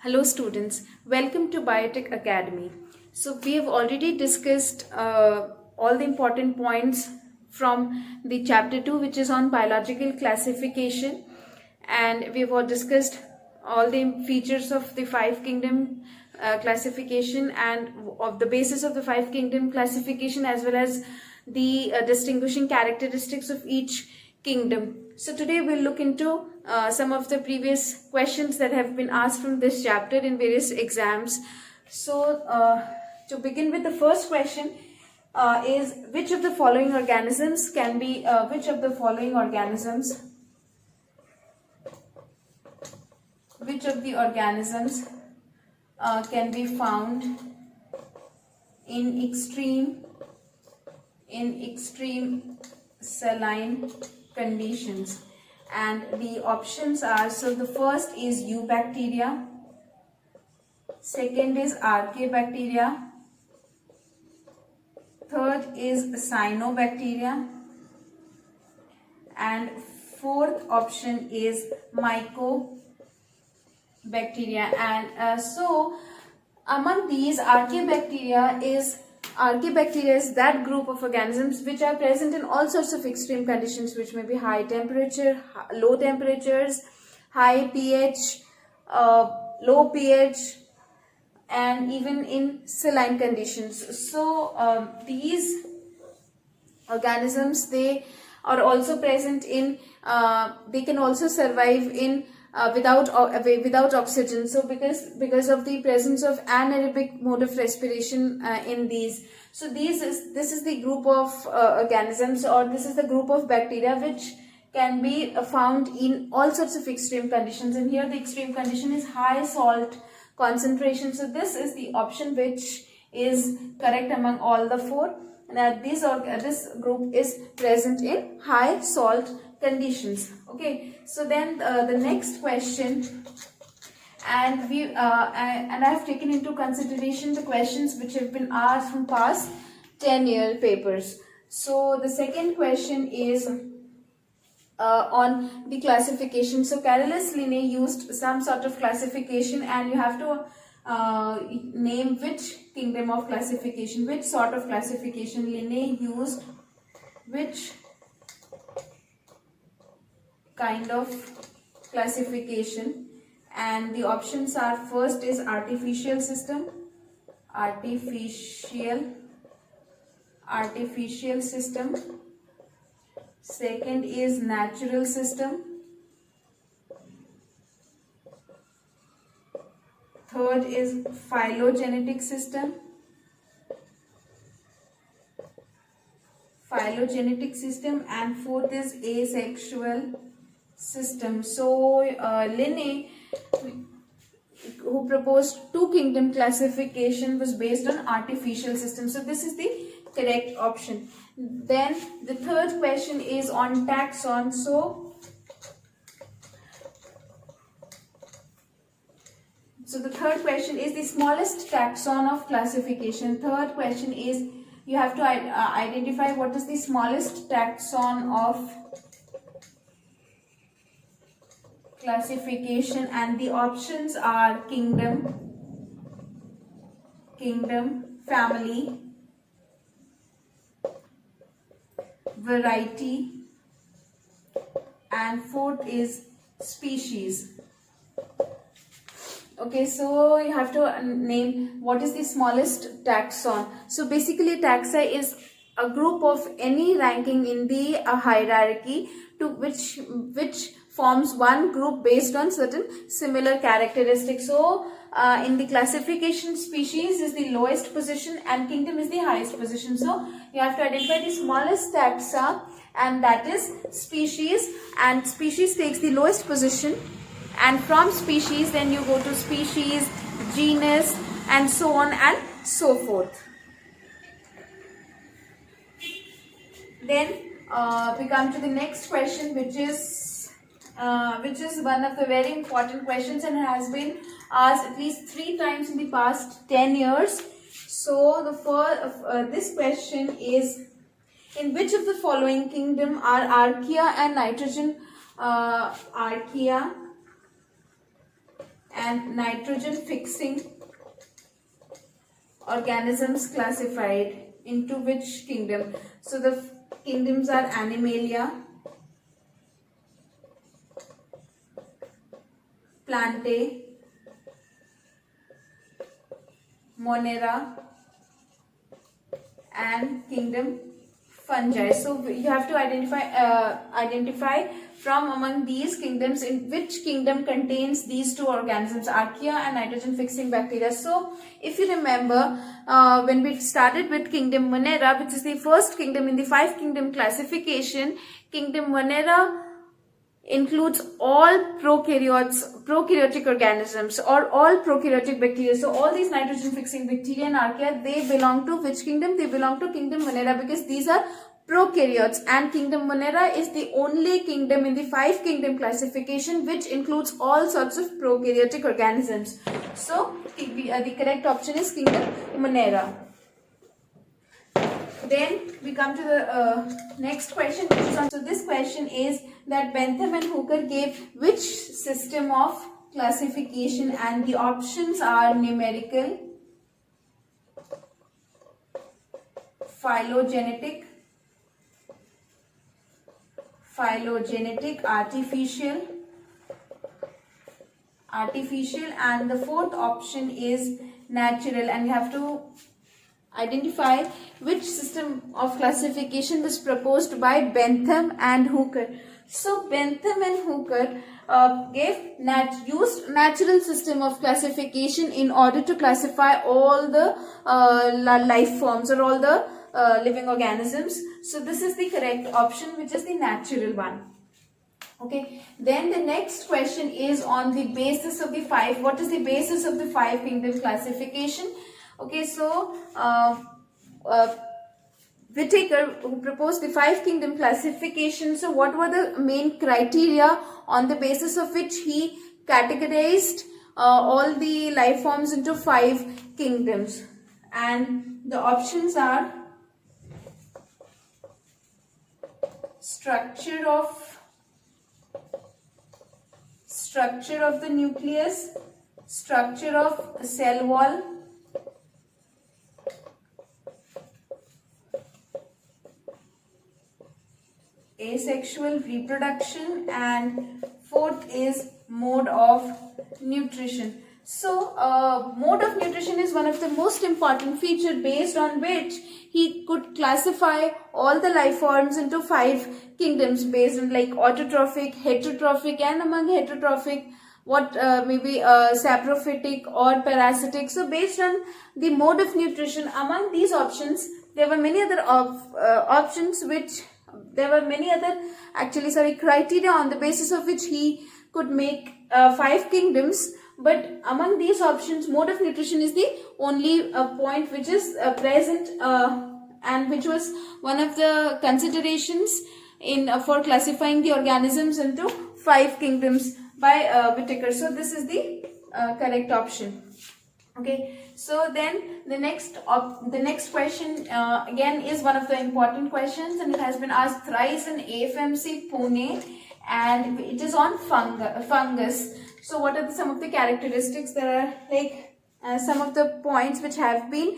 Hello students, welcome to Biotech Academy. So we have already discussed all the important points from the chapter 2, which is on biological classification, and we have all discussed all the features of the five kingdom classification and of the basis of the five kingdom classification, as well as the distinguishing characteristics of each kingdom. So today we'll look into some of the previous questions that have been asked from this chapter in various exams. So to begin with, the first question is which of the following organisms can be which of the following organisms can be found in extreme saline conditions? And the options are, so the first is eubacteria, second is archaebacteria, third is cyanobacteria, and fourth option is mycobacteria. And so among these, archaebacteria is that group of organisms which are present in all sorts of extreme conditions, which may be high temperature, low temperatures, high pH, low pH, and even in saline conditions. So these organisms, they are also present in they can also survive in without oxygen. So because of the presence of anaerobic mode of respiration in these, so this is the group of organisms, or this is the group of bacteria which can be found in all sorts of extreme conditions. And here the extreme condition is high salt concentration. So this is the option which is correct among all the four. Now this group is present in high salt conditions. Okay, so then the next question, and I have taken into consideration the questions which have been asked from past 10-year papers. So the second question is on the classification. So Carolus Linnaeus used some sort of classification, and you have to name which kingdom of classification, which sort of classification Linnaeus used, which kind of classification. And the options are, first is artificial system, second is natural system, third is phylogenetic system, and fourth is asexual system. So Linnaeus, who proposed two kingdom classification, was based on artificial system. So this is the correct option. Then the third question is on taxon. So the third question is the smallest taxon of classification. Third question is, you have to identify what is the smallest taxon of classification, and the options are kingdom, family, variety, and fourth is species. Okay, so you have to name what is the smallest taxon. So basically, taxa is a group of any ranking in the hierarchy to which forms one group based on certain similar characteristics. So in the classification, species is the lowest position and kingdom is the highest position. So you have to identify the smallest taxa, and that is species, and species takes the lowest position, and from species then you go to species, genus, and so on and so forth. Then we come to the next question, which is one of the very important questions and has been asked at least 3 times in the past 10 years. So this question is, in which of the following kingdom are archaea and nitrogen archaea and nitrogen fixing organisms classified into which kingdom? So the kingdoms are Animalia, Plantae, Monera, and kingdom Fungi. So you have to identify from among these kingdoms in which kingdom contains these two organisms, archaea and nitrogen fixing bacteria. So if you remember, when we started with kingdom Monera, which is the first kingdom in the 5 kingdom classification, kingdom Monera includes all prokaryotic organisms or all prokaryotic bacteria. So all these nitrogen fixing bacteria and archaea, they belong to which kingdom? They belong to kingdom Monera, because these are prokaryotes, and kingdom Monera is the only kingdom in the 5 kingdom classification which includes all sorts of prokaryotic organisms. So the correct option is kingdom Monera. Then we come to the next question, which is on. So this question is that Bentham and Hooker gave which system of classification, and the options are numerical, phylogenetic, artificial, and the fourth option is natural. And you have to identify which system of classification was proposed by Bentham and Hooker. So Bentham and Hooker used natural system of classification in order to classify all the life forms or all the living organisms. So this is the correct option, which is the natural one. Okay, then the next question is on the basis of the 5. What is the basis of the 5 kingdom classification? Okay, so Whittaker, who proposed the 5 kingdom classification, so what were the main criteria on the basis of which he categorized all the life forms into 5 kingdoms? And the options are structure of the nucleus, structure of cell wall, asexual reproduction, and fourth is mode of nutrition. So mode of nutrition is one of the most important feature based on which he could classify all the life forms into 5 kingdoms based on like autotrophic, heterotrophic, and among heterotrophic what maybe saprophytic or parasitic. So based on the mode of nutrition, among these options there were many other options which there were many other criteria on the basis of which he could make 5 kingdoms. But among these options, mode of nutrition is the only point which is present and which was one of the considerations in for classifying the organisms into 5 kingdoms by Whittaker. So this is the correct option. Okay, so then the next question again is one of the important questions, and it has been asked thrice in AFMC Pune, and it is on fungus. So what are some of the characteristics? There are like some of the points which have been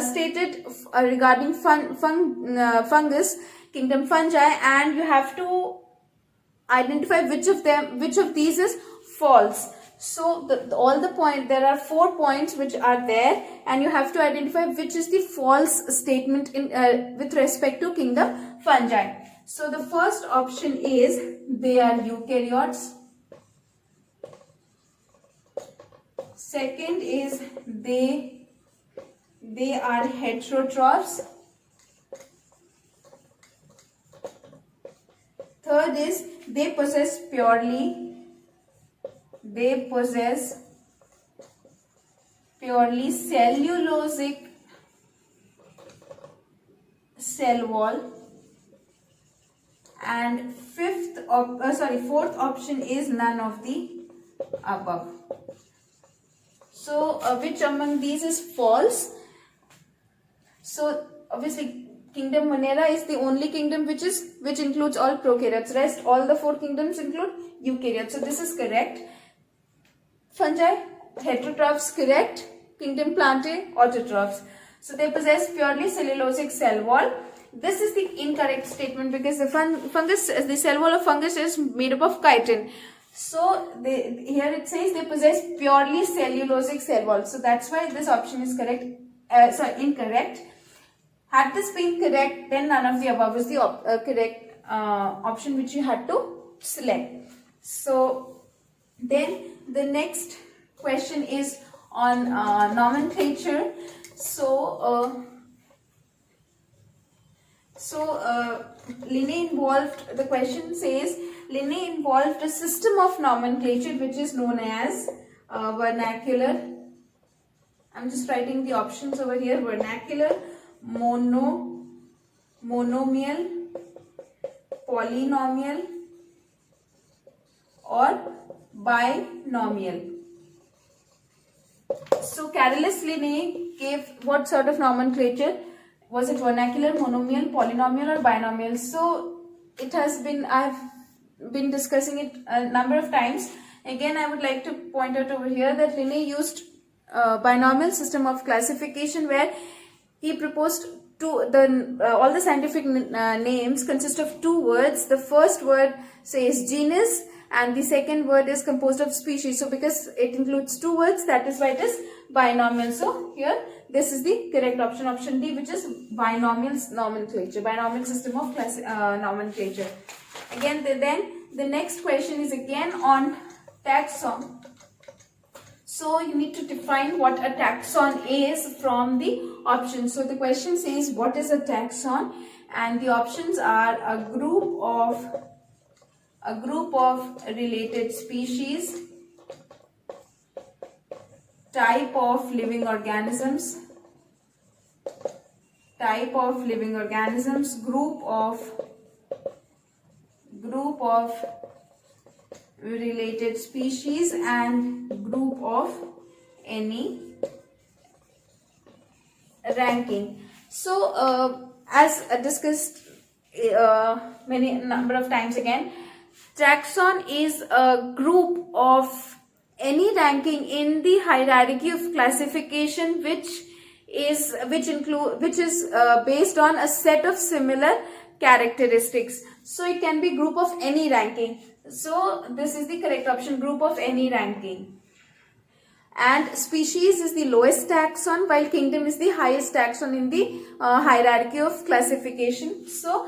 stated regarding fungus, kingdom fungi, and you have to identify which of these is false. So there are 4 points which are there, and you have to identify which is the false statement in with respect to kingdom fungi. So the first option is they are eukaryotes. Second is they are heterotrophs. Third is they possess purely cellulosic cell wall. And fourth option is none of the above. So which among these is false? So obviously kingdom Monera is the only kingdom which includes all prokaryotes. Rest all the 4 kingdoms include eukaryotes. So this is correct. fungi, heterotrophs, correct. Kingdom Plantae, autotrophs. So they possess purely cellulosic cell wall. This is the incorrect statement because the fungus, the cell wall of fungus is made up of chitin. So here it says they possess purely cellulosic cell wall. So that's why this option is correct. Incorrect. Had this been correct, then none of the above is the correct option which you had to select. So then the next question is on nomenclature. So Linné involved, the question says, Linné involved a system of nomenclature which is known as vernacular. I'm just writing the options over here. Vernacular, monomial, polynomial, or binomial. So Carolus Linné gave what sort of nomenclature? Was it vernacular, monomial, polynomial, or binomial? So it has been, I've been discussing it a number of times. Again, I would like to point out over here that Linné used binomial system of classification, where he proposed all the scientific names consist of two words. The first word says genus and the second word is composed of species. So because it includes two words, that is why it is binomial. So here this is the correct option, option D, which is binomial nomenclature, binomial system of nomenclature. Again, then the next question is again on taxon. So you need to define what a taxon is from the options. So the question says what is a taxon, and the options are a group of related species, type of living organisms, group of related species, and group of any ranking. So as discussed number of times again, taxon is a group of any ranking in the hierarchy of classification which is based on a set of similar characteristics. So it can be group of any ranking. So this is the correct option, group of any ranking. And species is the lowest taxon, while kingdom is the highest taxon in the hierarchy of classification. So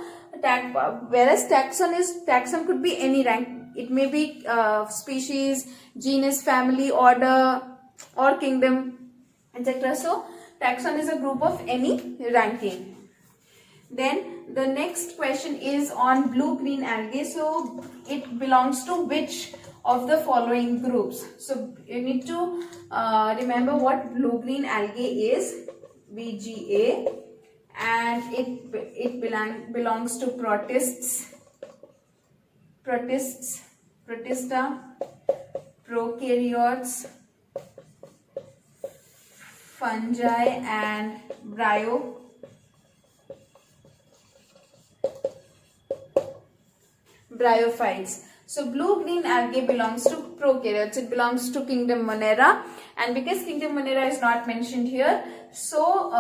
whereas taxon could be any rank. It may be species, genus, family, order, or kingdom, etc. So taxon is a group of any ranking. Then the next question is on blue-green algae. So it belongs to which of the following groups? So you need to remember what blue-green algae is, BGA, and it belongs to protists, protista, prokaryotes, fungi, and bryophytes. So blue-green algae belongs to prokaryotes. It belongs to kingdom Monera, and because kingdom Monera is not mentioned here, so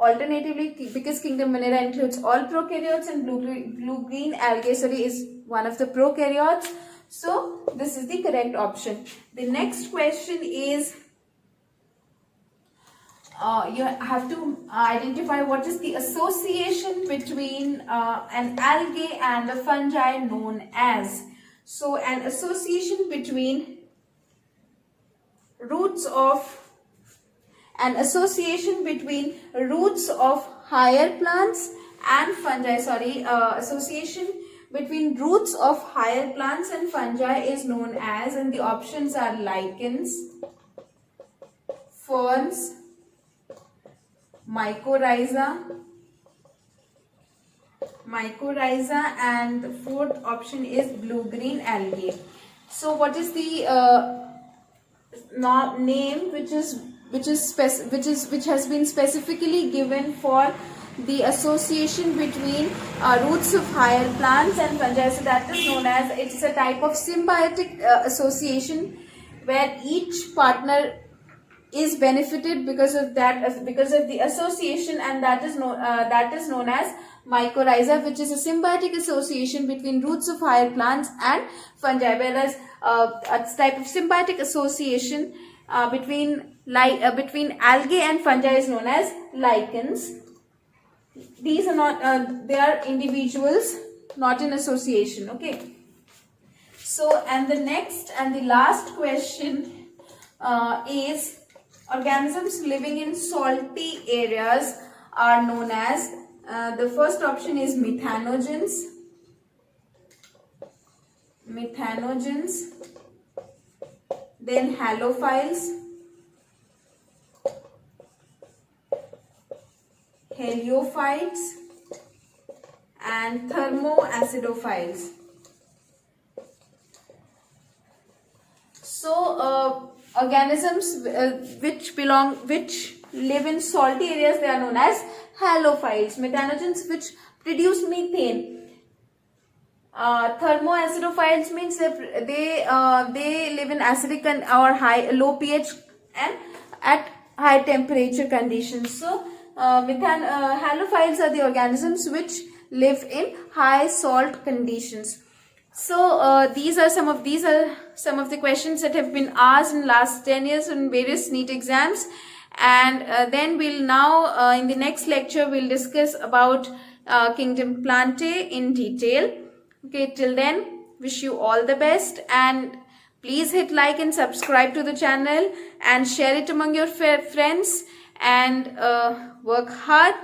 alternatively, because kingdom Monera includes all prokaryotes and blue-green algae is one of the prokaryotes, so this is the correct option. The next question is you have to identify what is the association between an algae and a fungi known as. So an association between roots of higher plants and fungi, association between roots of higher plants and fungi is known as, and the options are lichens, ferns, mycorrhiza, and the fourth option is blue-green algae. So what is the name which has been specifically given for the association between roots of higher plants and fungi? So that is known as, it's a type of symbiotic association where each partner is benefited because of that, because of the association, and that is known as mycorrhiza, which is a symbiotic association between roots of higher plants and fungi. Whereas a type of symbiotic association between algae and fungi is known as lichens. These are not they are individuals, not in association. Okay. So, and the next and the last question is, organisms living in salty areas are known as, the first option is methanogens, then halophiles, heliophytes, and thermoacidophiles. So, organisms which live in salty areas, they are known as halophiles. Methanogens, which produce methane. Thermoacidophiles means they live in acidic or low pH and at high temperature conditions. So, halophiles are the organisms which live in high salt conditions. So these are some of the questions that have been asked in last 10 years in various NEET exams, and then we'll now in the next lecture we'll discuss about kingdom Plantae in detail. Okay, till then, wish you all the best, and please hit like and subscribe to the channel and share it among your friends, and work hard.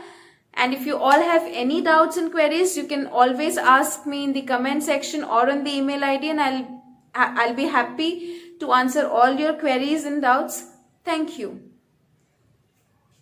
And if you all have any doubts and queries, you can always ask me in the comment section or on the email ID, and I'll be happy to answer all your queries and doubts. Thank you.